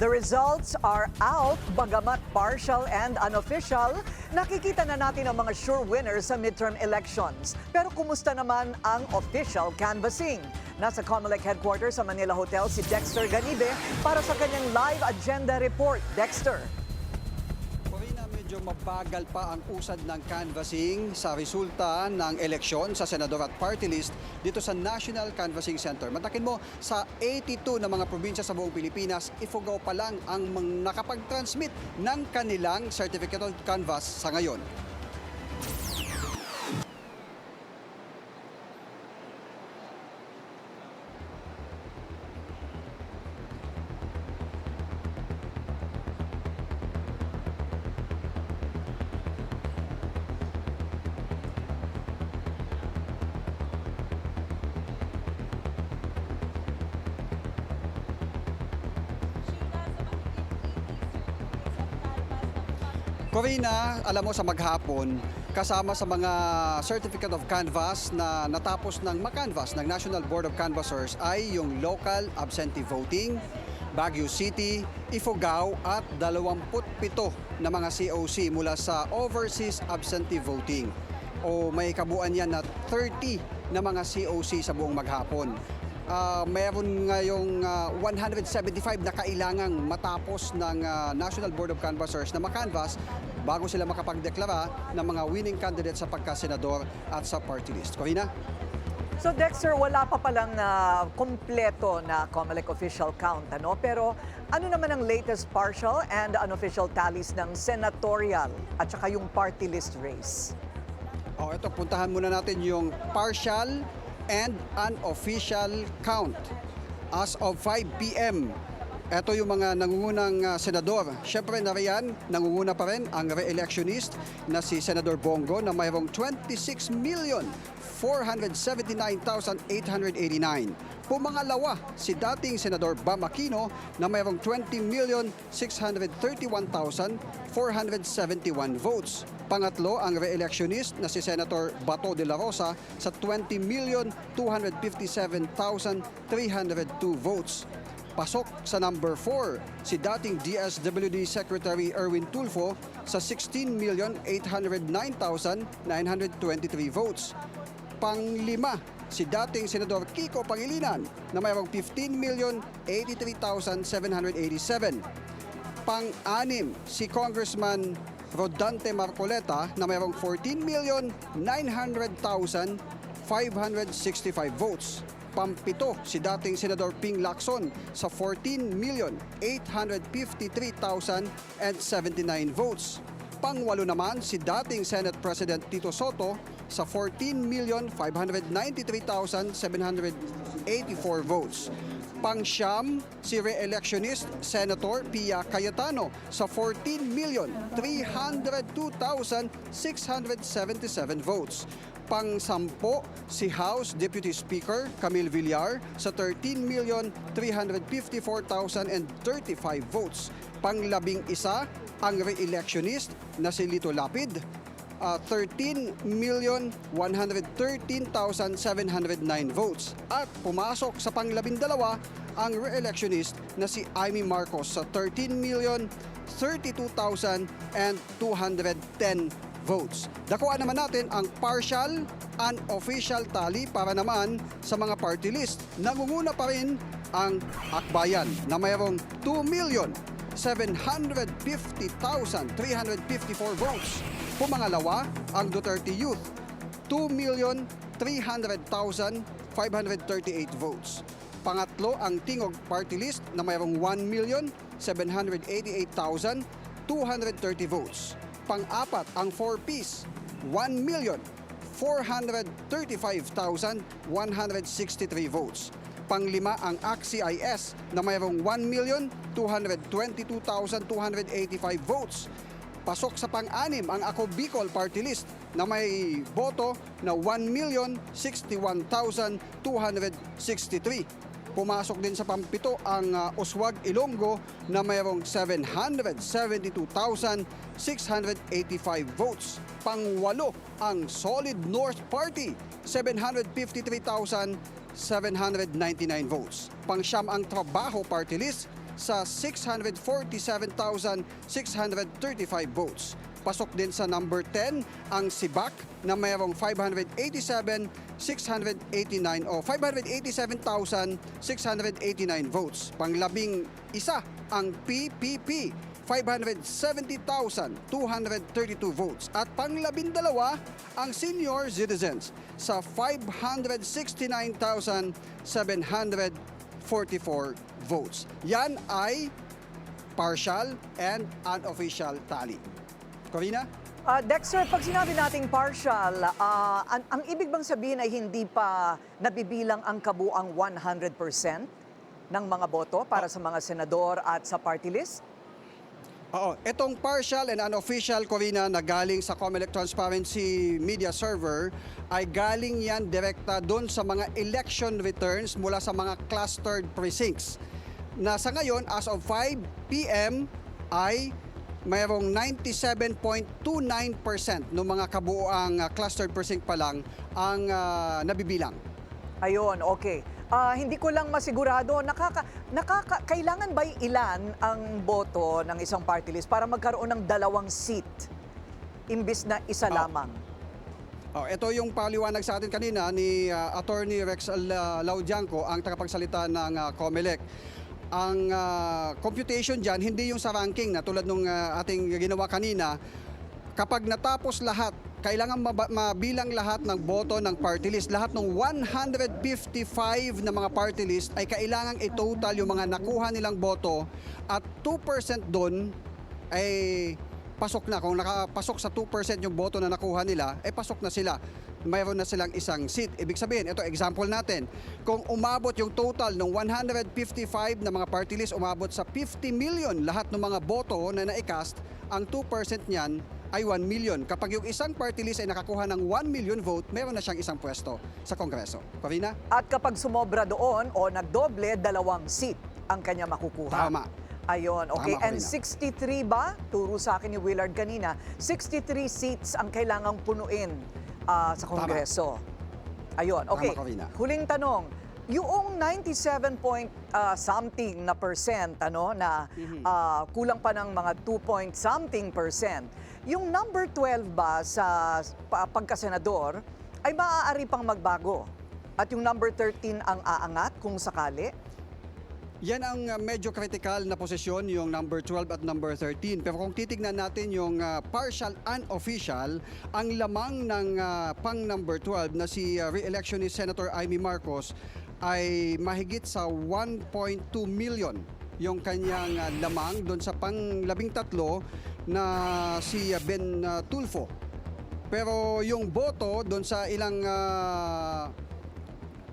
The results are out, bagamat partial and unofficial. Nakikita na natin ang mga sure winners sa midterm elections. Pero kumusta naman ang official canvassing? Nasa COMELEC headquarters sa Manila Hotel si Dexter Ganibe para sa kanyang live agenda report. Dexter. Medyo mabagal pa ang usad ng canvassing sa resulta ng eleksyon sa senador at party list dito sa National Canvassing Center. Matakin mo, sa 82 na mga probinsya sa buong Pilipinas, Ifugao pa lang ang nakapag-transmit ng kanilang certificate of canvass sa ngayon. Corina, alam mo sa maghapon, kasama sa mga Certificate of Canvass na natapos ng makanvas ng National Board of Canvassers ay yung local absentee voting, Baguio City, Ifugao at 27 na mga COC mula sa overseas absentee voting. O may kabuuan yan na 30 na mga COC sa buong maghapon. Mayroon ngayong 175 na kailangang matapos ng National Board of Canvassers na makanvas bago sila makapagdeklara ng mga winning candidates sa pagkasenador at sa party list. Corina? So Dexter, wala pa palang kompleto na COMELEC official count, ano? Pero ano naman ang latest partial and unofficial tallies ng senatorial at saka yung party list race? Ito, puntahan muna natin yung partial and unofficial count. As of 5 p.m., ito yung mga nangungunang senador. Siyempre nariyan, nangunguna pa rin ang re-electionist na si Senador Bongo na mayroong 26,479,889. Pumangalawa si dating Senador Bam Aquino na mayroong 20,631,471 votes. Pangatlo ang re-electionist na si Senator Bato de la Rosa sa 20,257,302 votes. Pasok sa number 4 si dating DSWD Secretary Erwin Tulfo sa 16,809,923 votes. Panglima si dating Senador Kiko Pangilinan na mayroong 15,083,787. Pang-anim si Congressman Rodante Marcoleta na mayroong 14,900,565 votes. Pampito si dating Senador Ping Lacson sa 14,853,079 votes. Pangwalo naman si dating Senate President Tito Soto sa 14,593,784 votes. Pangsyam si re-electionist Senator Pia Cayetano sa 14,302,677 votes. Pang-sampo si House Deputy Speaker Camille Villar sa 13,354,035 votes. Pang-11 ang re-electionist na si Lito Lapid, 13,113,709 votes. At pumasok sa pang-12 ang re-electionist na si Amy Marcos sa 13,032,210 votes. Dakuan naman natin ang partial and official tally para naman sa mga party list. Nangunguna pa rin ang Akbayan na mayroong 2,750,354 votes. Pumangalawa ang Duterte Youth, 2,300,538 votes. Pangatlo ang Tingog Party List na mayroong 1,788,230 votes. Pang-apat ang 4Ps, 1,435,163 votes. Panglima ang ACT-CIS na mayroong 1,222,285 votes. Pasok sa pang-anim ang Ako Bicol Party List na may boto na 1,061,263. Pumasok din sa pampito ang Uswag Ilonggo na mayroong 772,685 votes. Pangwalo ang Solid North Party, 753,799 votes. Pangsyam ang Trabaho Party List sa 647,635 votes. Pasok din sa number 10 ang Sibac na mayroong 587,689 o 587,689 votes. Panglabing isa ang PPP, 570,232 votes. At panglabindalawa ang Senior Citizens sa 569,744 votes. Yan ay partial and unofficial tally. Corina? Dexter, pag sinabi nating partial, ang ibig bang sabihin ay hindi pa nabibilang ang kabuang 100% ng mga boto para sa mga senador at sa party list? Oo, itong partial and unofficial, Corina, na galing sa COMELEC Transparency Media Server ay galing yan direkta doon sa mga election returns mula sa mga clustered precincts. Na sa ngayon, as of 5 p.m. ay mayroong 97.29% ng mga kabuoang clustered precinct pa lang ang nabibilang. Ayun, okay. Hindi ko lang masigurado, kailangan ba ilan ang boto ng isang party list para magkaroon ng 2 seat imbis na isa lamang? Ito yung paliwanag sa atin kanina ni Attorney Rex Laudianco, ang tagapagsalita ng COMELEC. Ang computation dyan, hindi yung sa ranking na tulad nung ating ginawa kanina. Kapag natapos lahat, kailangan mabilang lahat ng boto ng party list. Lahat ng 155 na mga party list ay kailangang i-total yung mga nakuha nilang boto at 2% doon ay pasok na. Kung nakapasok sa 2% yung boto na nakuha nila, ay pasok na sila. Mayroon na silang isang seat. Ibig sabihin, ito example natin, kung umabot yung total ng 155 na mga party list, umabot sa 50 million lahat ng mga boto na na-cast, ang 2% niyan ay 1 million. Kapag yung isang party list ay nakakuha ng 1 million vote, meron na siyang isang pwesto sa Kongreso. Corina? At kapag sumobra doon o nagdoble, 2 seat ang kanya makukuha. Tama. Ayun, okay. Tama, And Corina. 63 ba? Turo sa akin ni Willard kanina, 63 seats ang kailangang punuin sa Kongreso. Ayun, okay. Tama, Corina. Huling tanong, yung 97 point something na percent, na kulang pa ng mga 2 point something percent, yung number 12 ba sa pagkasenador ay maaari pang magbago? At yung number 13 ang aangat kung sakali? Yan ang medyo critical na posisyon, yung number 12 at number 13. Pero kung titignan natin yung partial unofficial, ang lamang ng pang number 12 na si re-election ni Senator Amy Marcos ay mahigit sa 1.2 million yung kanyang lamang doon sa pang 13 na si Ben Tulfo. Pero yung boto doon sa ilang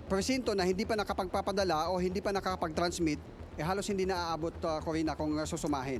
presinto na hindi pa nakapagpapadala o hindi pa nakakapag-transmit, halos hindi na aabot, Corina, kung susumahin.